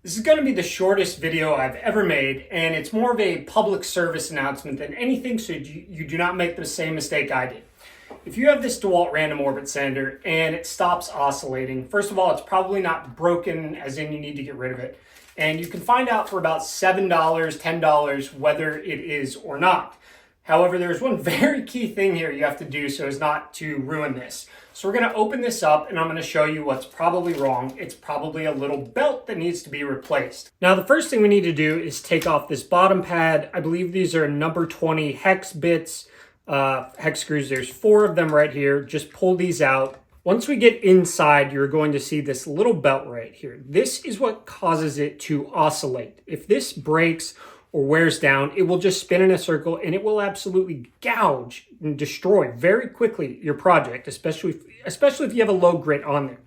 This is going to be the shortest video I've ever made, and it's more of a public service announcement than anything, so you do not make the same mistake I did. If you have this DeWalt random orbit sander and it stops oscillating, first of all, it's probably not broken, as in you need to get rid of it. And you can find out for about $7, $10 whether it is or not. However, there's one very key thing here you have to do so as not to ruin this. So we're going to open this up and I'm going to show you what's probably wrong. It's probably a little belt that needs to be replaced. Now, the first thing we need to do is take off this bottom pad. I believe these are number 20 hex bits, hex screws. There's 4 of them right here. Just pull these out. Once we get inside, you're going to see this little belt right here. This is what causes it to oscillate. If this breaks or wears down, it will just spin in a circle and it will absolutely gouge and destroy very quickly your project, especially if you have a low grit on there.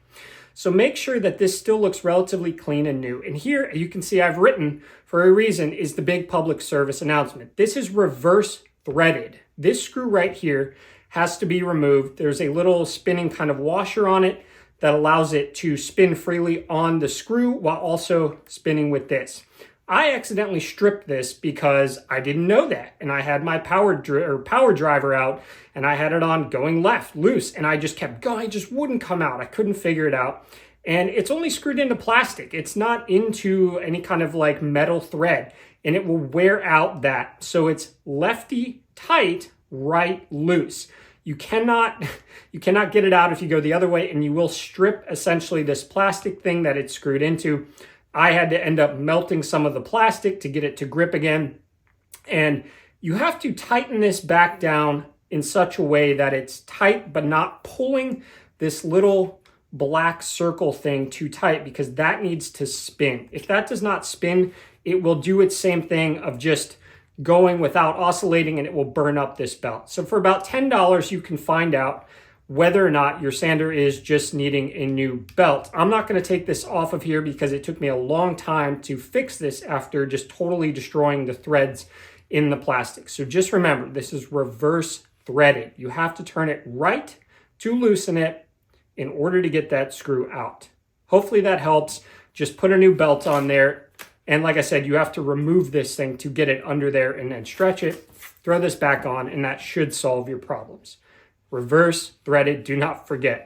So make sure that this still looks relatively clean and new. And here you can see I've written for a reason is the big public service announcement. This is reverse threaded. This screw right here has to be removed. There's a little spinning kind of washer on it that allows it to spin freely on the screw while also spinning with this. I accidentally stripped this because I didn't know that. And I had my power driver out and I had it on going left, loose. And I just kept going, it just wouldn't come out. I couldn't figure it out. And it's only screwed into plastic. It's not into any kind of like metal thread. And it will wear out that. So it's lefty tight, right loose. You cannot get it out if you go the other way, and you will strip essentially this plastic thing that it's screwed into. I had to end up melting some of the plastic to get it to grip again. And you have to tighten this back down in such a way that it's tight, but not pulling this little black circle thing too tight, because that needs to spin. If that does not spin, it will do its same thing of just going without oscillating, and it will burn up this belt. So for about $10, you can find out whether or not your sander is just needing a new belt. I'm not going to take this off of here because it took me a long time to fix this after just totally destroying the threads in the plastic. So just remember, this is reverse threaded. You have to turn it right to loosen it in order to get that screw out. Hopefully that helps. Just put a new belt on there. And like I said, you have to remove this thing to get it under there and then stretch it, throw this back on, and that should solve your problems. Reverse threaded, do not forget.